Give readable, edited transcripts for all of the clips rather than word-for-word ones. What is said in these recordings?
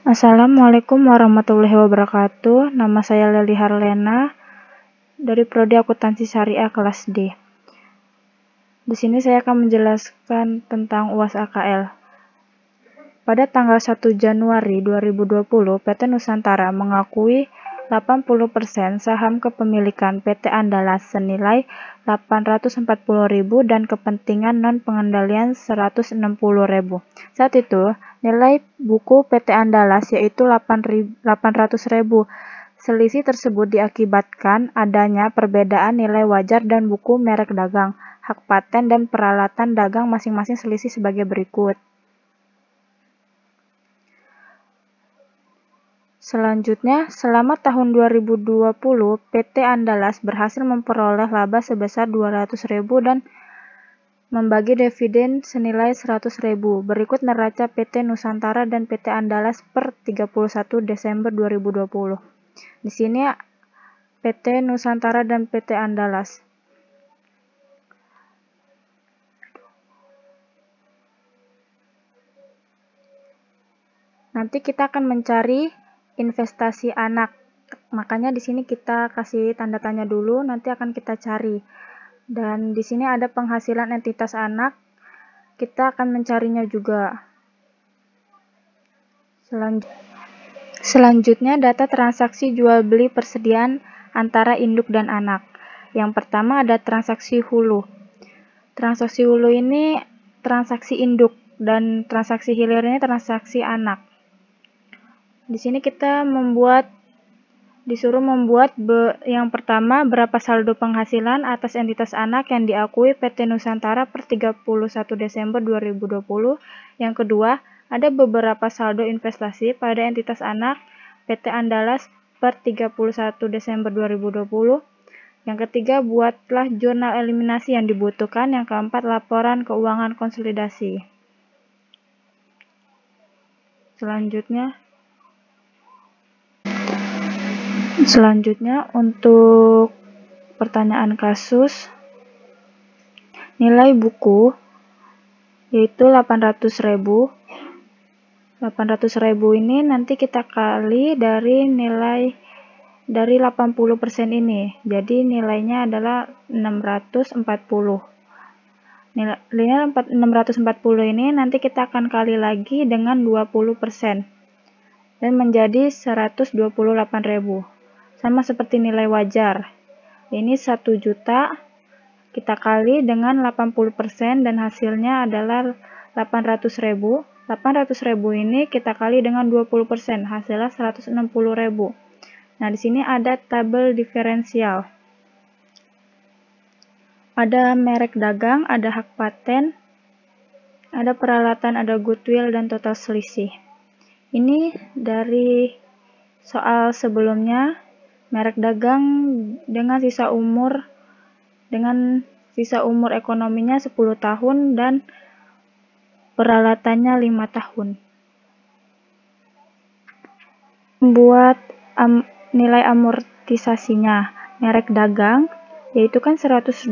Assalamualaikum warahmatullahi wabarakatuh. Nama saya Leli Harlena dari Prodi Akuntansi Syariah kelas D. Di sini saya akan menjelaskan tentang UAS AKL. Pada tanggal 1 Januari 2020, PT Nusantara mengakui 80% saham kepemilikan PT Andalas senilai 840.000 dan kepentingan non-pengendalian 160.000. Saat itu, nilai buku PT Andalas yaitu 800.000. Selisih tersebut diakibatkan adanya perbedaan nilai wajar dan buku merek dagang, hak paten dan peralatan dagang masing-masing selisih sebagai berikut. Selanjutnya, selama tahun 2020, PT Andalas berhasil memperoleh laba sebesar 200.000 dan membagi dividen senilai 100.000. Berikut neraca PT Nusantara dan PT Andalas per 31 Desember 2020. Di sini PT Nusantara dan PT Andalas. Nanti kita akan mencari investasi anak. Makanya di sini kita kasih tanda tanya dulu, nanti akan kita cari. Dan di sini ada penghasilan entitas anak, kita akan mencarinya juga. Selanjutnya data transaksi jual beli persediaan antara induk dan anak. Yang pertama ada transaksi hulu. Transaksi hulu ini transaksi induk dan transaksi hilir ini transaksi anak. Di sini kita disuruh membuat yang pertama berapa saldo penghasilan atas entitas anak yang diakui PT Nusantara per 31 Desember 2020. Yang kedua, ada beberapa saldo investasi pada entitas anak PT Andalas per 31 Desember 2020. Yang ketiga, buatlah jurnal eliminasi yang dibutuhkan. Yang keempat, laporan keuangan konsolidasi. Selanjutnya untuk pertanyaan kasus, nilai buku yaitu 800.000. 800.000 ini nanti kita kali dari nilai dari 80% ini. Jadi nilainya adalah 640. Nilai 640 ini nanti kita akan kali lagi dengan 20% dan menjadi 128.000. Sama seperti nilai wajar. Ini 1 juta kita kali dengan 80% dan hasilnya adalah 800.000. 800.000 ini kita kali dengan 20%, hasilnya 160.000. Nah, di sini ada tabel diferensial. Ada merek dagang, ada hak paten, ada peralatan, ada goodwill dan total selisih. Ini dari soal sebelumnya. Merek dagang dengan sisa umur ekonominya 10 tahun dan peralatannya 5 tahun. Buat nilai amortisasinya merek dagang yaitu kan 120.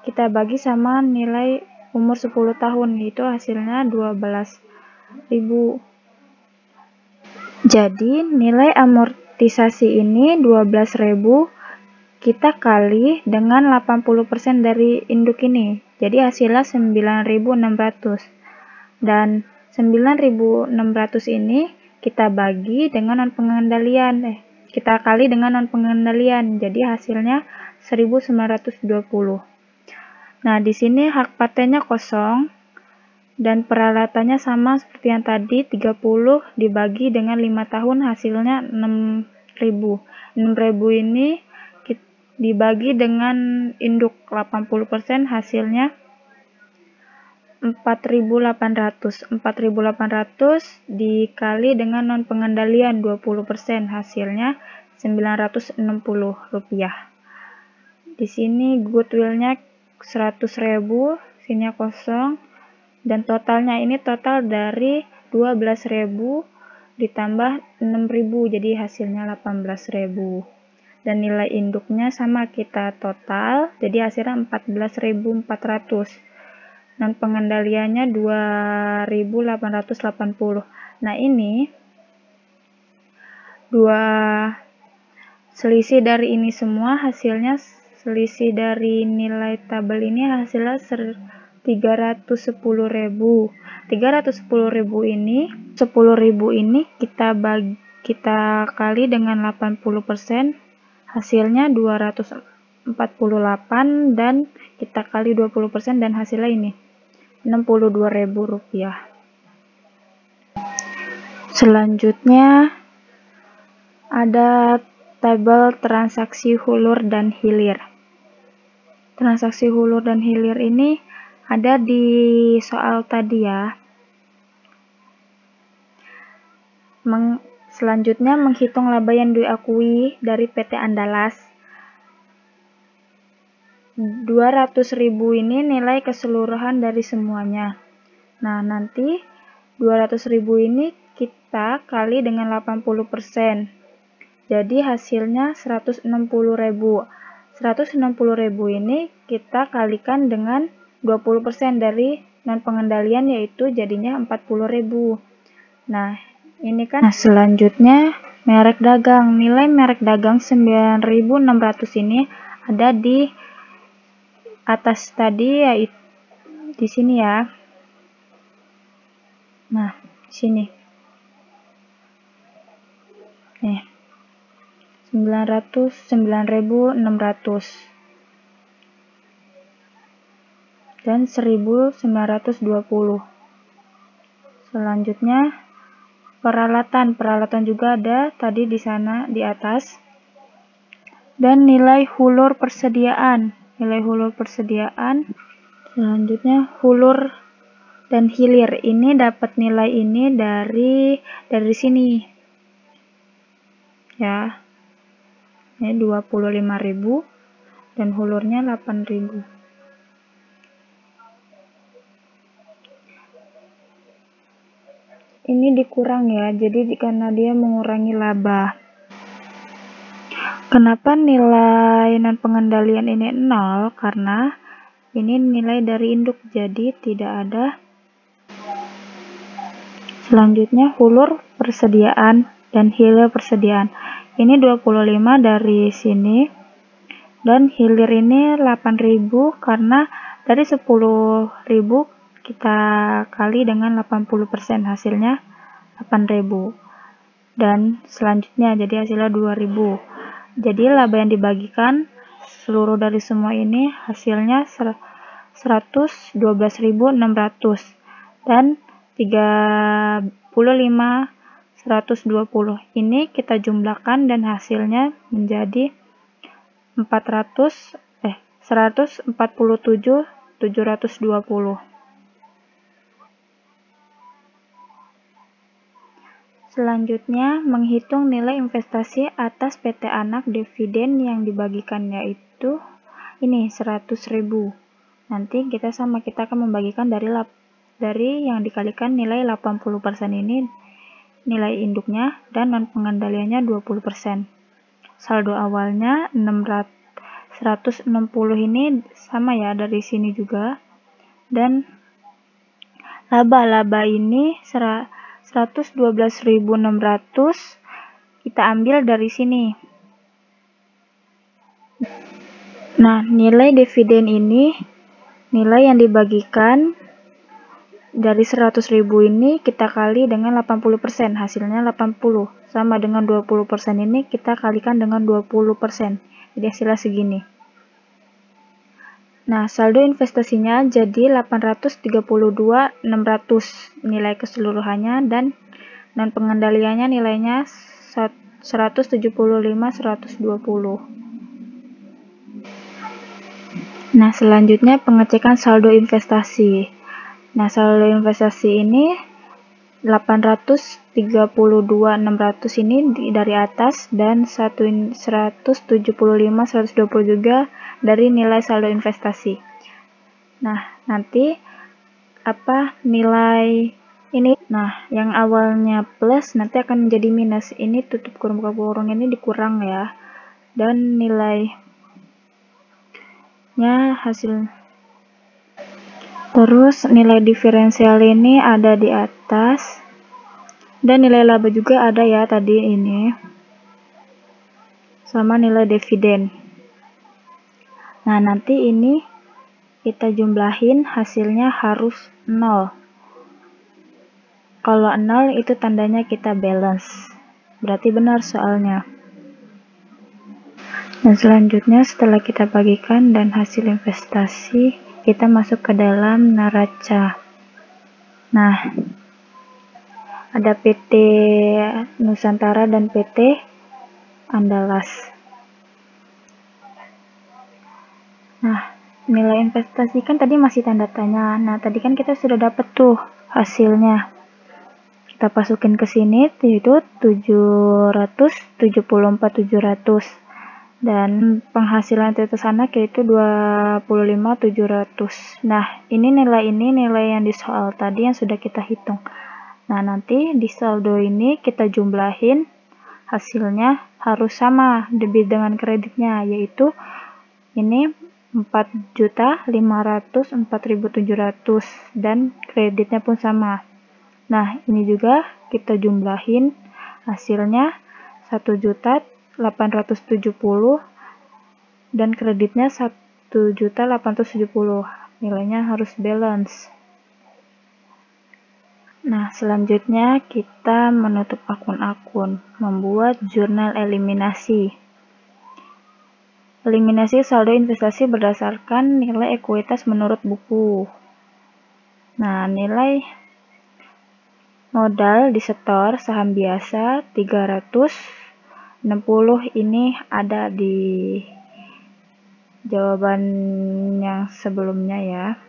Kita bagi sama nilai umur 10 tahun, yaitu hasilnya 12.000. Jadi nilai amortisasi ini 12.000 kita kali dengan 80% dari induk ini. Jadi hasilnya 9.600. Dan 9.600 ini kita bagi dengan non-pengendalian. Kita kali dengan non-pengendalian. Jadi hasilnya 1.920. Nah, di sini hak patennya kosong. Dan peralatannya sama seperti yang tadi, 30 dibagi dengan 5 tahun hasilnya 6.000. 6.000 ini dibagi dengan induk 80% hasilnya 4.800. 4.800 dikali dengan non pengendalian 20% hasilnya 960 rupiah. Di sini goodwillnya 100.000, sini kosong. Dan totalnya ini total dari 12.000 ditambah 6.000, jadi hasilnya 18.000. dan nilai induknya sama, kita total, jadi hasilnya 14.400. Dan pengendaliannya 2.880. Nah, ini selisih dari ini semua hasilnya, selisih dari nilai tabel ini hasilnya 310.000. 310.000 ini, 10.000 ini kita kali dengan 80%, hasilnya 248, dan kita kali 20% dan hasilnya ini 62.000 rupiah. Selanjutnya ada tabel transaksi hulur dan hilir. Transaksi hulur dan hilir ini ada di soal tadi ya. Selanjutnya menghitung laba yang diakui dari PT Andalas. 200.000 ini nilai keseluruhan dari semuanya. Nah, nanti 200.000 ini kita kali dengan 80%. Jadi hasilnya 160.000. 160.000 ini kita kalikan dengan 20% dari non pengendalian, yaitu jadinya 40.000. Nah, ini kan. Nah, selanjutnya merek dagang. Nilai merek dagang 9.600 ini ada di atas tadi, yaitu di sini ya. Nah, sini. Nih. 9.600 dan 1.920. Selanjutnya peralatan juga ada tadi di sana di atas. Dan nilai hulur persediaan. Selanjutnya hulur dan hilir ini dapat nilai ini dari sini. Ya. Ini 25.000 dan hulurnya 8.000. Ini dikurang ya, jadi karena dia mengurangi laba. Kenapa nilai non pengendalian ini 0? Karena ini nilai dari induk, jadi tidak ada. Selanjutnya hulur persediaan dan hilir persediaan. Ini 25 dari sini, dan hilir ini 8.000 karena dari 10.000 kita kali dengan 80%, hasilnya 8.000. Dan selanjutnya jadi hasilnya 2.000. Jadi laba yang dibagikan seluruh dari semua ini hasilnya 112.600 dan 35.120. Ini kita jumlahkan dan hasilnya menjadi 147.720. Selanjutnya, menghitung nilai investasi atas PT Anak dividen yang dibagikan, yaitu ini 100.000. Nanti kita akan membagikan dari yang dikalikan nilai 80% ini nilai induknya dan non pengendaliannya 20%. Saldo awalnya 160 ini sama ya dari sini juga, dan laba ini 112.600 kita ambil dari sini. Nah, nilai dividen ini nilai yang dibagikan dari 100.000 ini kita kali dengan 80%, hasilnya 80, sama dengan 20% ini kita kalikan dengan 20%, jadi hasilnya segini. Nah, saldo investasinya jadi 832.600 nilai keseluruhannya, dan non pengendaliannya nilainya 175.120. Nah, selanjutnya pengecekan saldo investasi. Nah, saldo investasi ini 832.600 ini dari atas, dan 175.120 juga dari nilai saldo investasi. Nah, nanti nilai ini? Nah, yang awalnya plus nanti akan menjadi minus. Ini tutup kurung buka kurung ini dikurang ya. dan nilainya hasil. Terus nilai diferensial ini ada di atas, dan nilai laba juga ada ya tadi ini, sama nilai dividen. Nah, nanti ini kita jumlahin, hasilnya harus 0. Kalau 0 itu tandanya kita balance, berarti benar soalnya. Dan selanjutnya setelah kita bagikan dan hasil investasi, kita masuk ke dalam neraca. Nah, ada PT Nusantara dan PT Andalas. Nah, nilai investasi kan tadi masih tanda tanya. Nah, tadi kan kita sudah dapat tuh hasilnya. Kita masukin ke sini, yaitu 774.700. Dan penghasilan entitas anak yaitu 25.700. Nah, ini nilai yang di soal tadi yang sudah kita hitung. Nah, nanti di saldo ini kita jumlahin, hasilnya harus sama debit dengan kreditnya, yaitu ini 4.504.700 dan kreditnya pun sama. Nah, ini juga kita jumlahin, hasilnya 1.870 dan kreditnya 1.870. Nilainya harus balance. Nah, selanjutnya kita menutup akun-akun, membuat jurnal eliminasi. Eliminasi saldo investasi berdasarkan nilai ekuitas menurut buku. Nah, nilai modal disetor saham biasa 360, ini ada di jawaban yang sebelumnya ya.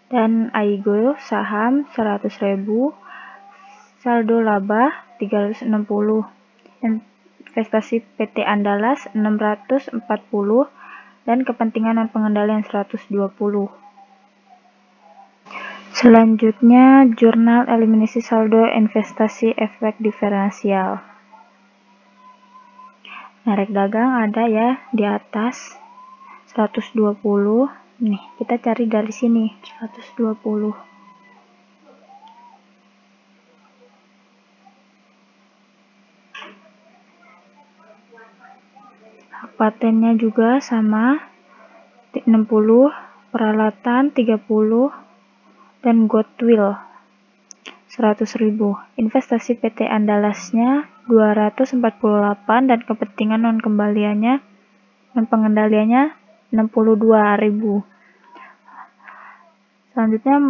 Dan Aigo saham 100.000, saldo laba 360, investasi PT Andalas 640, dan kepentingan dan pengendalian 120. Selanjutnya jurnal eliminasi saldo investasi efek diferensial. Merek dagang ada ya di atas 120. Nih, kita cari dari sini 120. Hak patennya juga sama 60, peralatan 30, dan goodwill 100.000. Investasi PT Andalasnya 248 dan kepentingan non kembaliannya dan pengendaliannya 62.000. Selanjutnya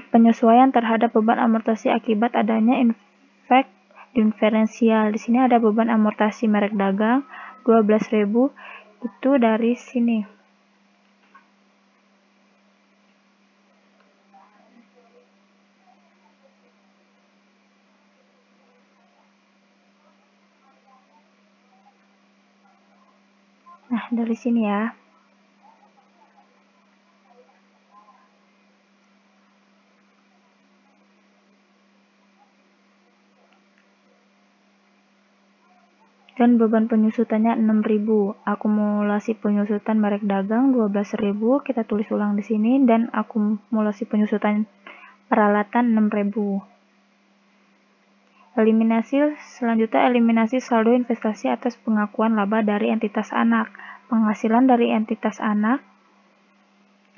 penyesuaian terhadap beban amortasi akibat adanya efek diferensial. Di sini ada beban amortasi merek dagang 12.000, itu dari sini. Nah, dari sini ya. Dan beban penyusutannya 6.000. Akumulasi penyusutan merek dagang 12.000, kita tulis ulang di sini, dan akumulasi penyusutan peralatan 6.000. Eliminasi selanjutnya, eliminasi saldo investasi atas pengakuan laba dari entitas anak. Penghasilan dari entitas anak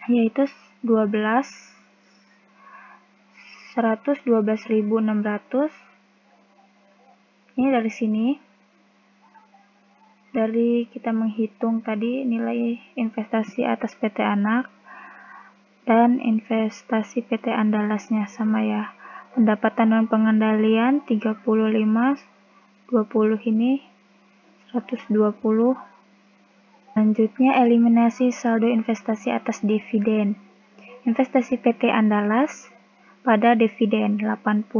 yaitu 112.600. Ini dari sini. Dari kita menghitung tadi nilai investasi atas PT anak dan investasi PT Andalasnya sama ya. Pendapatan non pengendalian 35, 20 ini 120. Selanjutnya eliminasi saldo investasi atas dividen. Investasi PT Andalas pada dividen 80.000.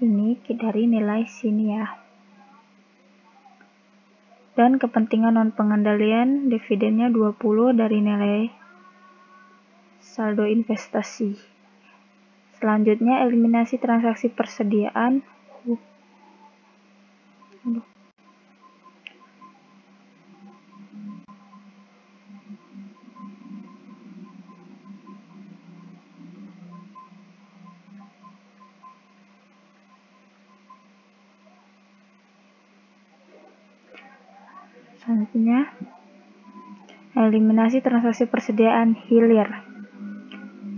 Ini dari nilai sini ya. Dan kepentingan non pengendalian dividennya 20 dari nilai saldo investasi. Selanjutnya eliminasi transaksi persediaan. Selanjutnya, eliminasi transaksi persediaan hilir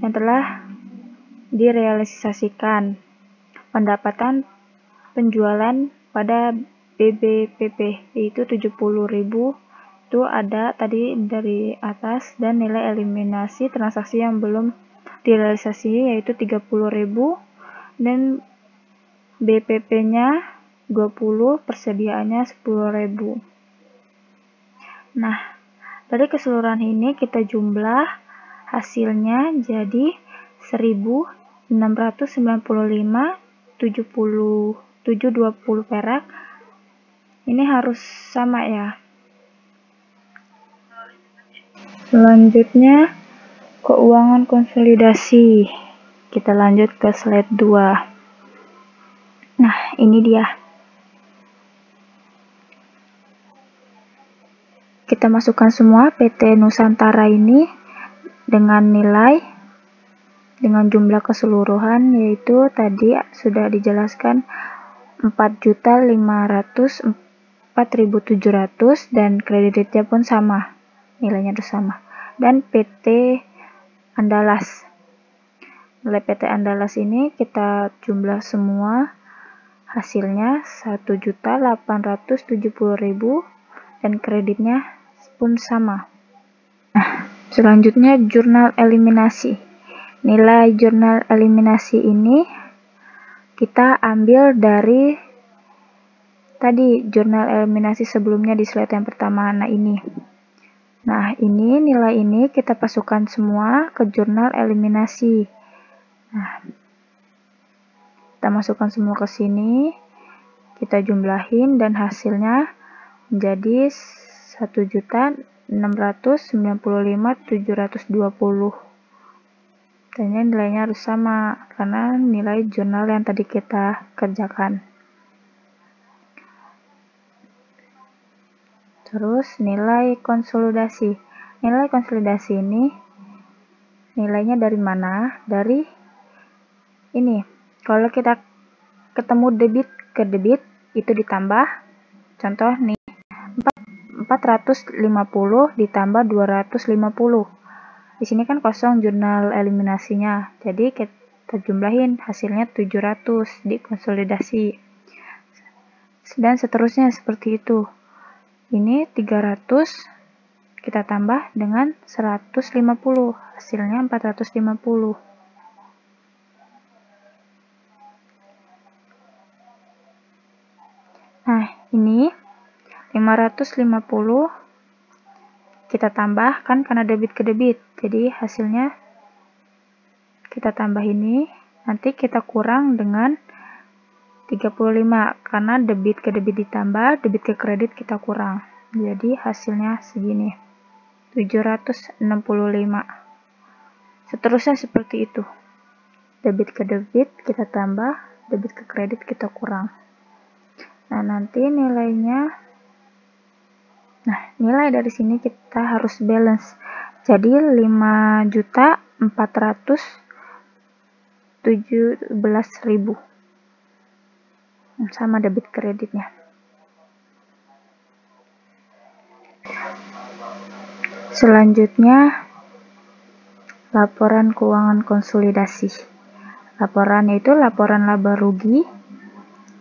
yang telah direalisasikan. Pendapatan penjualan pada BBPP yaitu 70.000, itu ada tadi dari atas, dan nilai eliminasi transaksi yang belum direalisasi yaitu 30.000, dan BPP-nya 20, persediaannya 10.000. Nah, dari keseluruhan ini kita jumlah hasilnya jadi 1.695,720 perak. Ini harus sama ya. Selanjutnya, keuangan konsolidasi. Kita lanjut ke slide 2. Nah, ini dia. Kita masukkan semua PT Nusantara ini dengan nilai, dengan jumlah keseluruhan, yaitu tadi sudah dijelaskan 4.504.700, dan kreditnya pun sama, nilainya itu sama. Dan PT Andalas, nilai PT Andalas ini kita jumlah semua, hasilnya 1.870.000, dan kreditnya pun sama. Nah, selanjutnya jurnal eliminasi. Nilai jurnal eliminasi ini kita ambil dari tadi jurnal eliminasi sebelumnya di slide yang pertama. Nah, ini nilai ini kita masukkan semua ke jurnal eliminasi. Nah, kita masukkan semua ke sini, kita jumlahin, dan hasilnya menjadi 1.695.720. Dan nilainya harus sama karena nilai jurnal yang tadi kita kerjakan. Terus nilai konsolidasi. Nilai konsolidasi ini nilainya dari mana? Dari ini. Kalau kita ketemu debit ke debit, itu ditambah. Contoh nih, 450 ditambah 250. Di sini kan kosong jurnal eliminasinya, jadi kita jumlahin, hasilnya 700 di konsolidasi. Dan seterusnya seperti itu. Ini 300 kita tambah dengan 150, hasilnya 450. Nah, ini 550 kita tambahkan karena debit ke debit, jadi hasilnya kita tambah ini, nanti kita kurang dengan 35 karena debit ke debit ditambah, debit ke kredit kita kurang, jadi hasilnya segini, 765. Seterusnya seperti itu, debit ke debit kita tambah, debit ke kredit kita kurang. Nah, nanti nilainya, nilai dari sini kita harus balance. Jadi 5.417.000 sama debit kreditnya. Selanjutnya, laporan keuangan konsolidasi. Laporannya itu laporan laba rugi,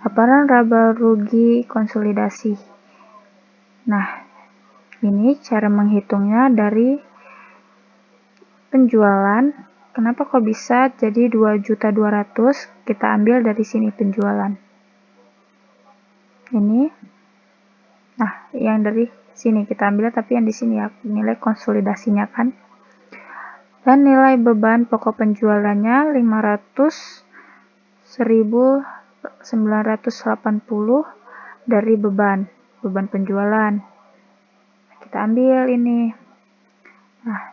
laporan laba rugi konsolidasi. Nah, ini cara menghitungnya dari penjualan. Kenapa kok bisa jadi 2.200.000? Kita ambil dari sini penjualan. Ini. Nah, yang dari sini kita ambil, tapi yang di sini ya nilai konsolidasinya kan. Dan nilai beban pokok penjualannya 1.980 dari beban penjualan. Kita ambil ini. Nah,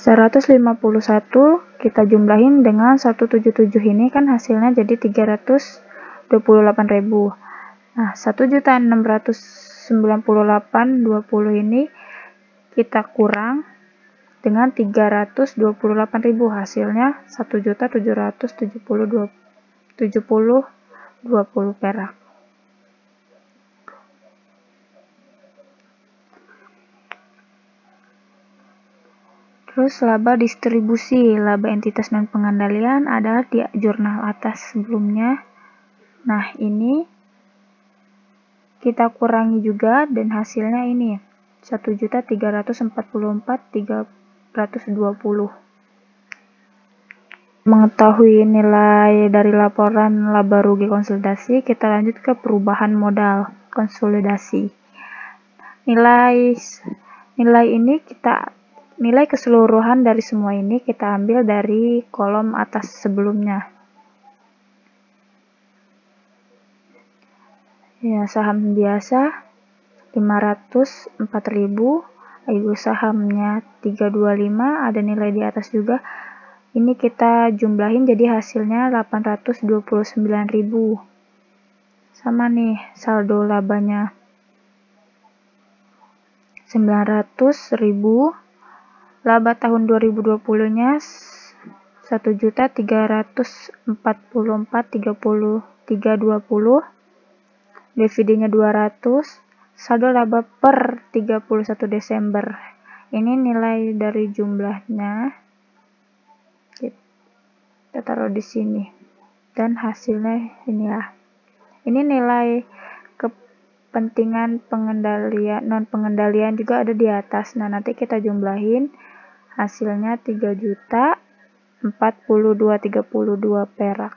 151 kita jumlahin dengan 177 ini kan hasilnya jadi 328.000. Nah, 1.698.20 ini kita kurang dengan 328.000, hasilnya 1.770.20 perak. Terus laba distribusi, laba entitas non pengendalian ada di jurnal atas sebelumnya. Nah, ini kita kurangi juga dan hasilnya ini 1.344.320. Mengetahui nilai dari laporan laba rugi konsolidasi, kita lanjut ke perubahan modal konsolidasi. Nilai keseluruhan dari semua ini kita ambil dari kolom atas sebelumnya. Ya, saham biasa 504.000, ibu sahamnya 325, ada nilai di atas juga. Ini kita jumlahin jadi hasilnya 829.000. Sama nih saldo labanya 900.000. Laba tahun 2020-nya 1.344.320. Dividennya 200. Saldo laba per 31 Desember. Ini nilai dari jumlahnya. Kita taruh di sini. Dan hasilnya ini ya. Ini nilai kepentingan pengendalian, non pengendalian juga ada di atas. Nah, nanti kita jumlahin hasilnya 3.042.32 perak.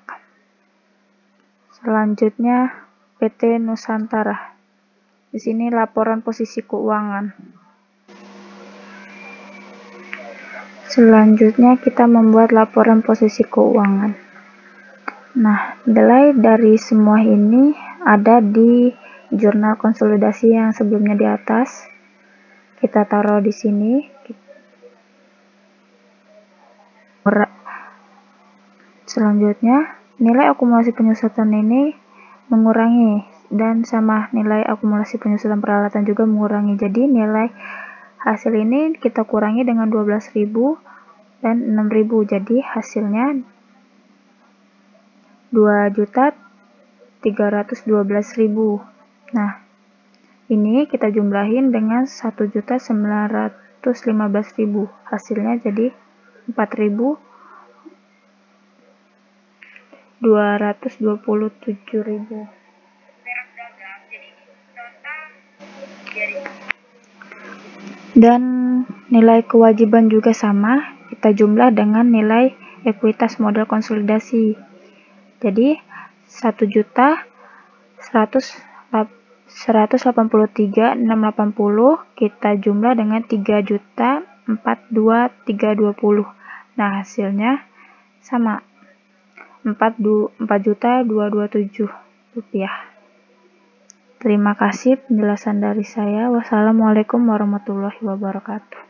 Selanjutnya PT Nusantara. Di sini laporan posisi keuangan. Selanjutnya kita membuat laporan posisi keuangan. Nah, nilai dari semua ini ada di jurnal konsolidasi yang sebelumnya di atas. Kita taruh di sini. Selanjutnya, nilai akumulasi penyusutan ini mengurangi dan sama nilai akumulasi penyusutan peralatan juga mengurangi. Jadi nilai hasil ini kita kurangi dengan 12.000 dan 6.000. Jadi hasilnya 2.312.000. Nah, ini kita jumlahin dengan 1.915.000. Hasilnya jadi 4.227.000. Dan nilai kewajiban juga sama, kita jumlah dengan nilai ekuitas modal konsolidasi. Jadi 1.183.680 kita jumlah dengan 3.042.320. Nah, hasilnya sama 4.227 rupiah. Terima kasih penjelasan dari saya. Wassalamualaikum warahmatullahi wabarakatuh.